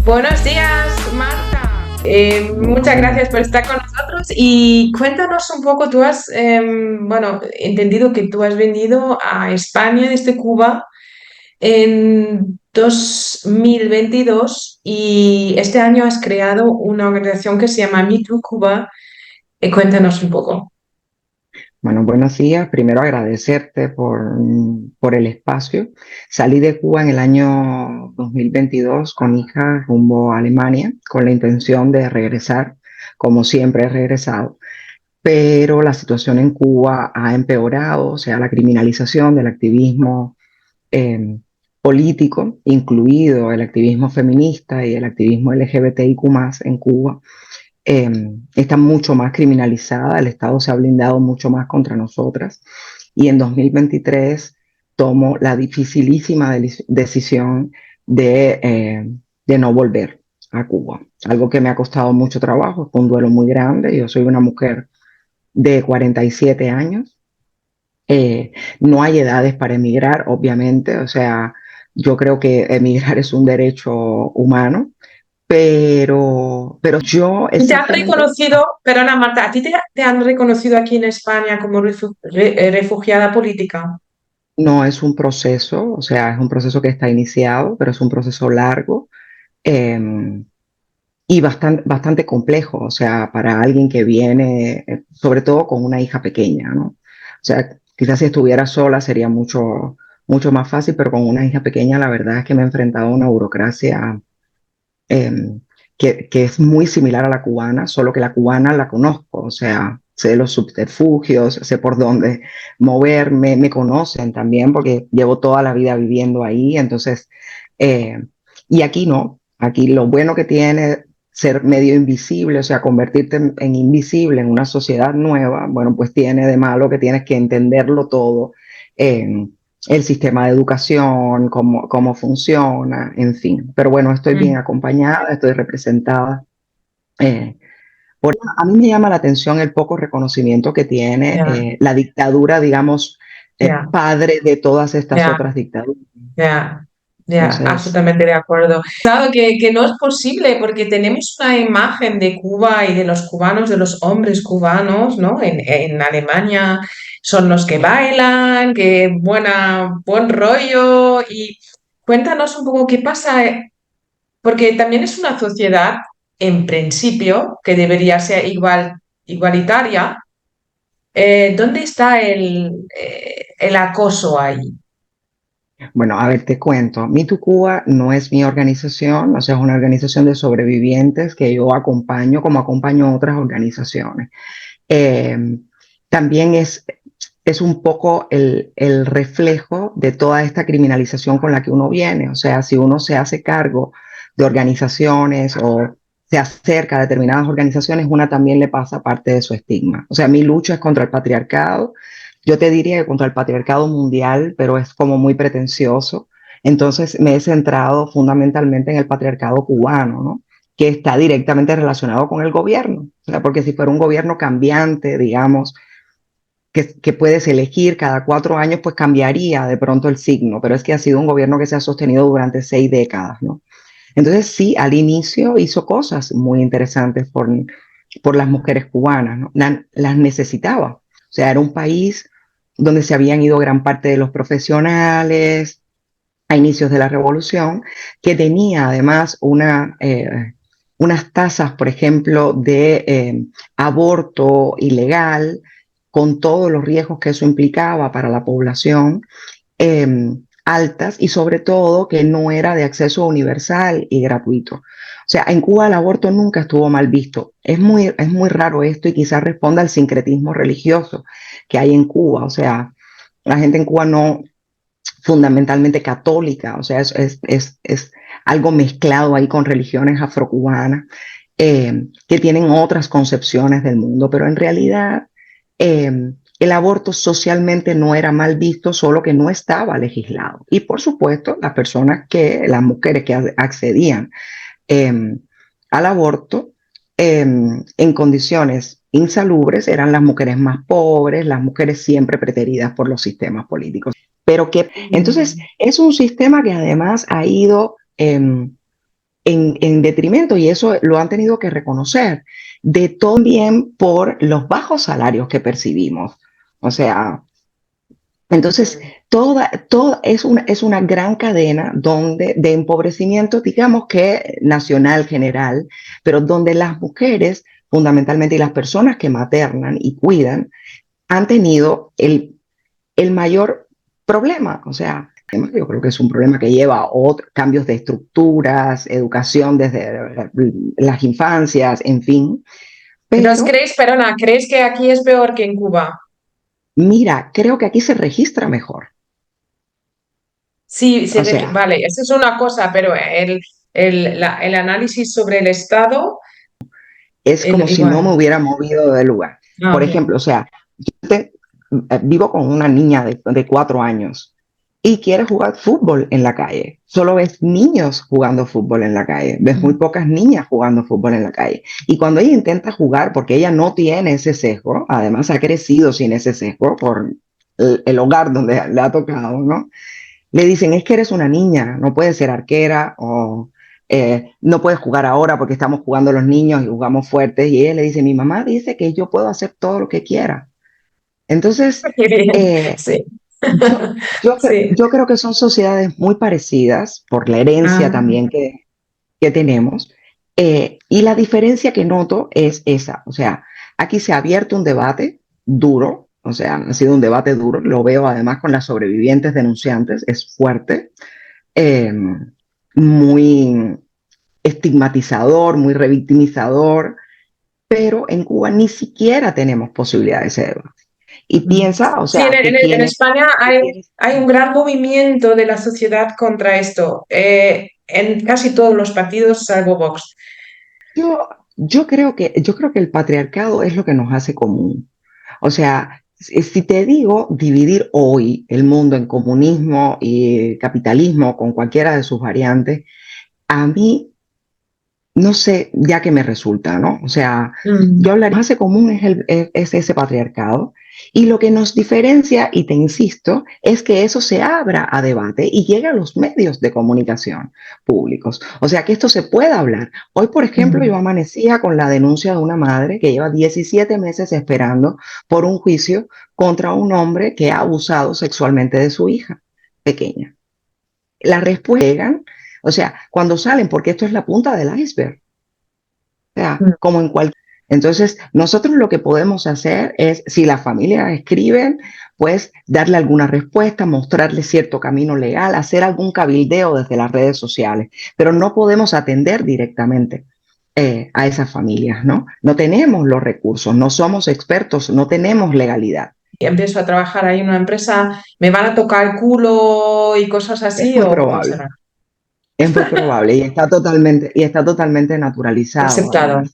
Buenos días, Marta. Muchas gracias por estar con nosotros y cuéntanos un poco, tú has, entendido que tú has venido a España desde Cuba en 2022 y este año has creado una organización que se llama Me Too Cuba. Cuéntanos un poco. Bueno, buenos días. Primero agradecerte por el espacio. Salí de Cuba en el año 2022 con hija rumbo a Alemania con la intención de regresar, como siempre he regresado, pero la situación en Cuba ha empeorado, o sea, la criminalización del activismo eh, político, incluido el activismo feminista y el activismo LGBTIQ+, en Cuba eh, está mucho más criminalizada, el Estado se ha blindado mucho más contra nosotras y en 2023 tomo la dificilísima decisión de no volver a Cuba, algo que me ha costado mucho trabajo, fue un duelo muy grande, yo soy una mujer de 47 años, eh, no hay edades para emigrar, obviamente, o sea, yo creo que emigrar es un derecho humano, pero yo ¿Y te han exactamente reconocido, perdona Marta, a ti te han reconocido aquí en España como refugiada política? no es un proceso, o sea, es un proceso que está iniciado, pero es un proceso largo eh, y bastante complejo, o sea, para alguien que viene, sobre todo con una hija pequeña, ¿no? O sea, quizás si estuviera sola sería mucho más fácil, pero con una hija pequeña la verdad es que me he enfrentado a una burocracia eh, que es muy similar a la cubana, solo que la cubana la conozco, o sea, sé los subterfugios, sé por dónde moverme, me conocen también porque llevo toda la vida viviendo ahí, entonces, eh, y aquí no, aquí lo bueno que tiene ser medio invisible, o sea, convertirte en invisible en una sociedad nueva, bueno, pues tiene de malo que tienes que entenderlo todo. eh, el sistema de educación, cómo funciona, en fin. Pero bueno, estoy bien acompañada, estoy representada. eh, a mí me llama la atención el poco reconocimiento que tiene Ya, la dictadura, digamos, ya, padre de todas estas ya. otras dictaduras. Ya, ya, Entonces, absolutamente de acuerdo. Claro que no es posible porque tenemos una imagen de Cuba y de los cubanos, de los hombres cubanos, ¿no? En Alemania son los que bailan, que buen rollo. Y cuéntanos un poco qué pasa, porque también es una sociedad, en principio, que debería ser igualitaria. ¿Dónde está el acoso ahí? bueno, a ver, te cuento. Me Too Cuba no es mi organización, o sea, es una organización de sobrevivientes que yo acompaño como acompaño a otras organizaciones. Eh, también es un poco el reflejo de toda esta criminalización con la que uno viene. O sea, si uno se hace cargo de organizaciones o se acerca a determinadas organizaciones, una también le pasa parte de su estigma. O sea, mi lucha es contra el patriarcado. Yo te diría que contra el patriarcado mundial, pero es como muy pretencioso. Entonces me he centrado fundamentalmente en el patriarcado cubano, ¿no? Que está directamente relacionado con el gobierno. O sea, porque si fuera un gobierno cambiante, digamos, que puedes elegir cada 4 años, pues cambiaría de pronto el signo, pero es que ha sido un gobierno que se ha sostenido durante 6 décadas, ¿no? Entonces sí, al inicio hizo cosas muy interesantes por las mujeres cubanas, ¿no? Las necesitaba. O sea, era un país donde se habían ido gran parte de los profesionales a inicios de la revolución, que tenía además unas tasas, por ejemplo, de aborto ilegal, con todos los riesgos que eso implicaba para la población, eh, altas y sobre todo que no era de acceso universal y gratuito. O sea, en Cuba el aborto nunca estuvo mal visto. Es muy raro esto y quizás responda al sincretismo religioso que hay en Cuba. O sea, la gente en Cuba no, fundamentalmente católica, o sea, es algo mezclado ahí con religiones afrocubanas que tienen otras concepciones del mundo, pero en realidad el aborto socialmente no era mal visto, solo que no estaba legislado. Y por supuesto, las mujeres que accedían eh, al aborto en condiciones insalubres eran las mujeres más pobres, las mujeres siempre preteridas por los sistemas políticos. Pero que entonces Mm, es un sistema que además ha ido en detrimento, y eso lo han tenido que reconocer, de todo bien por los bajos salarios que percibimos. O sea, entonces, toda es una gran cadena donde, de empobrecimiento, digamos que nacional, general, pero donde las mujeres, fundamentalmente, y las personas que maternan y cuidan, han tenido el mayor problema. O sea, yo creo que es un problema que lleva a cambios de estructuras, educación desde las infancias, en fin. Entonces, Pero perdona, ¿crees que aquí es peor que en Cuba? mira, creo que aquí se registra mejor. Sí, O sea, vale, eso es una cosa, pero el análisis sobre el Estado, es como si no igual. me hubiera movido del lugar. Ah, Por ok. ejemplo, o sea, vivo con una niña de 4 años y quiere jugar fútbol en la calle. Solo ves niños jugando fútbol en la calle, ves muy Mm. pocas niñas jugando fútbol en la calle. Y cuando ella intenta jugar, porque ella no tiene ese sesgo, además ha crecido sin ese sesgo por el hogar donde le ha tocado, ¿no? Le dicen, es que eres una niña, no puedes ser arquera o no puedes jugar ahora porque estamos jugando los niños y jugamos fuertes. Y ella le dice, mi mamá dice que yo puedo hacer todo lo que quiera. Entonces, Qué bien, eh, sí. Sí. yo creo que son sociedades muy parecidas por la herencia Ah, también que tenemos. Y la diferencia que noto es esa. O sea, aquí se ha abierto un debate duro, o sea, ha sido un debate duro, lo veo además con las sobrevivientes denunciantes, es fuerte, eh, muy estigmatizador, muy revictimizador, pero en Cuba ni siquiera tenemos posibilidad de ese debate. Y mm. piensa, o Sí, sea, que en España que quienes hay un gran movimiento de la sociedad contra esto, en casi todos los partidos, salvo Vox. yo creo que el patriarcado es lo que nos hace común. O sea, si te digo dividir hoy el mundo en comunismo y capitalismo con cualquiera de sus variantes, a mí no sé ya que me resulta, ¿no? O sea, Mm. yo hablaría más de común es ese patriarcado y lo que nos diferencia, y te insisto, es que eso se abra a debate y llegue a los medios de comunicación públicos. O sea, que esto se pueda hablar. Hoy, por ejemplo, yo Mm. amanecía con la denuncia de una madre que lleva 17 meses esperando por un juicio contra un hombre que ha abusado sexualmente de su hija pequeña. Las respuestas llegan, o sea, cuando salen, porque esto es la punta del iceberg, o sea, Mm. como en cualquier... Entonces, nosotros lo que podemos hacer es, si las familias escriben, pues darle alguna respuesta, mostrarle cierto camino legal, hacer algún cabildeo desde las redes sociales, pero no podemos atender directamente a esas familias, ¿no? No tenemos los recursos, no somos expertos, no tenemos legalidad. Y empiezo a trabajar ahí en una empresa, ¿me van a tocar el culo y cosas Es así muy o cómo probable, será? es muy probable y está totalmente naturalizado Aceptado. además.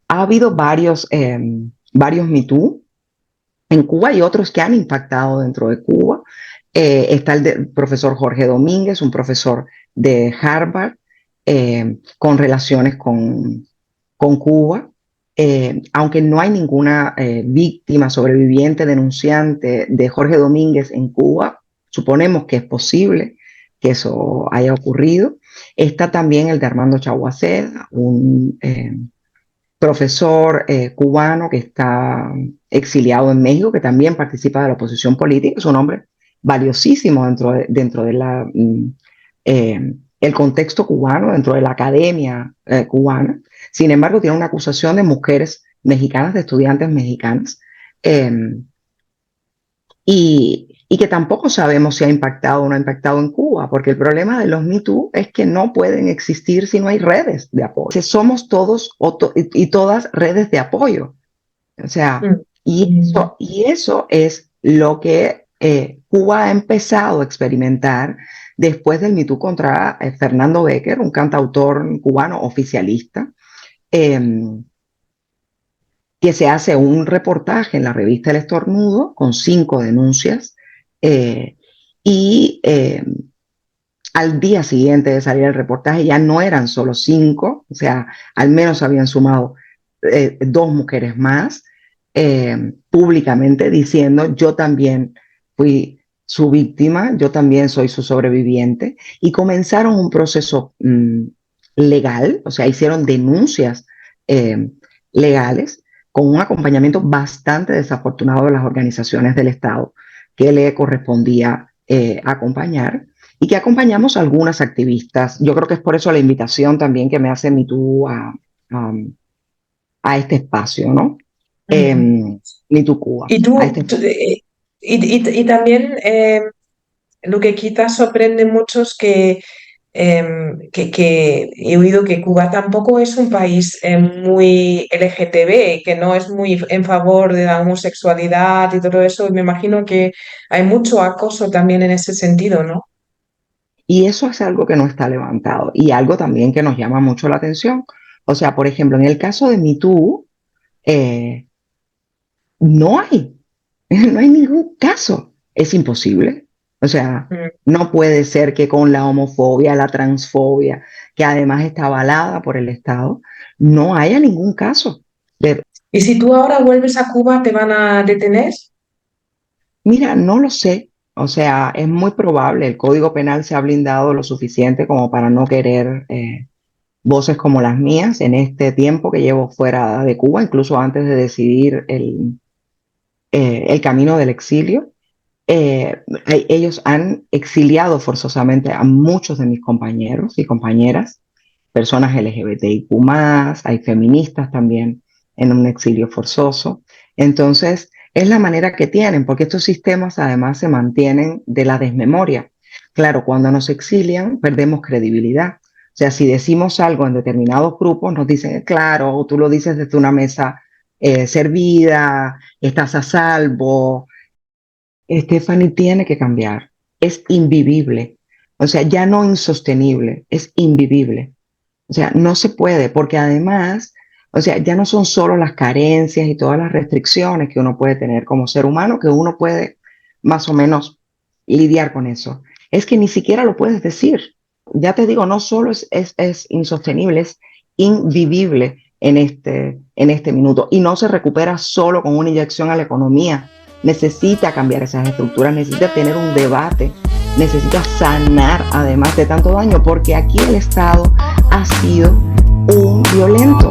Ha habido varios Me Too en Cuba y otros que han impactado dentro de Cuba. Está el profesor Jorge Domínguez, un profesor de Harvard, con relaciones con Cuba. Aunque no hay ninguna víctima, sobreviviente, denunciante de Jorge Domínguez en Cuba, suponemos que es posible que eso haya ocurrido. Está también el de Armando Chaguaceda, un profesor cubano que está exiliado en México, que también participa de la oposición política, es un hombre valiosísimo dentro de el contexto cubano, dentro de la academia cubana. Sin embargo, tiene una acusación de mujeres mexicanas, de estudiantes mexicanas, eh, y que tampoco sabemos si ha impactado o no ha impactado en Cuba, porque el problema de los Me Too es que no pueden existir si no hay redes de apoyo. Que somos todos y todas redes de apoyo. O sea, Mm. y eso es lo que Cuba ha empezado a experimentar después del Me Too contra Fernando Becker, un cantautor cubano oficialista, eh, que se hace un reportaje en la revista El Estornudo con 5 denuncias eh, y al día siguiente de salir el reportaje ya no eran solo 5, o sea, al menos habían sumado 2 mujeres más públicamente diciendo yo también fui su víctima, yo también soy su sobreviviente y comenzaron un proceso legal, o sea, hicieron denuncias eh, legales con un acompañamiento bastante desafortunado de las organizaciones del Estado que le correspondía acompañar y que acompañamos a algunas activistas. Yo creo que es por eso la invitación también que me hace MeToo a este espacio, ¿no? Eh, Ujú. MeToo Cuba, Y a este. y también lo que quizás sorprende mucho es que he oído que Cuba tampoco es un país muy LGTB, que no es muy en favor de la homosexualidad y todo eso. Y me imagino que hay mucho acoso también en ese sentido, ¿no? Y eso es algo que no está levantado y algo también que nos llama mucho la atención. O sea, por ejemplo, en el caso de MeToo, eh, no hay, no hay ningún caso. Es imposible. O sea, Mm. no puede ser que con la homofobia, la transfobia, que además está avalada por el Estado, no haya ningún caso. De, Y si tú ahora vuelves a Cuba, ¿te van a detener? mira, no lo sé. O sea, es muy probable. El Código Penal se ha blindado lo suficiente como para no querer voces como las mías en este tiempo que llevo fuera de Cuba, incluso antes de decidir el camino del exilio. Ellos han exiliado forzosamente a muchos de mis compañeros y compañeras, personas LGBTIQ+, hay feministas también en un exilio forzoso. Entonces, es la manera que tienen, porque estos sistemas además se mantienen de la desmemoria. Claro, cuando nos exilian, perdemos credibilidad. O sea, si decimos algo en determinados grupos, nos dicen, claro, o tú lo dices desde una mesa servida, estás a salvo. Stephanie tiene que cambiar. Es invivible. O sea, ya no insostenible, es invivible. O sea, no se puede, porque además, o sea, ya no son solo las carencias y todas las restricciones que uno puede tener como ser humano, que uno puede más o menos lidiar con eso. Es que ni siquiera lo puedes decir. Ya te digo, no solo es insostenible, es invivible en este minuto. Y no se recupera solo con una inyección a la economía. Necesita cambiar esas estructuras, necesita tener un debate, necesita sanar además de tanto daño, porque aquí el Estado ha sido un violento.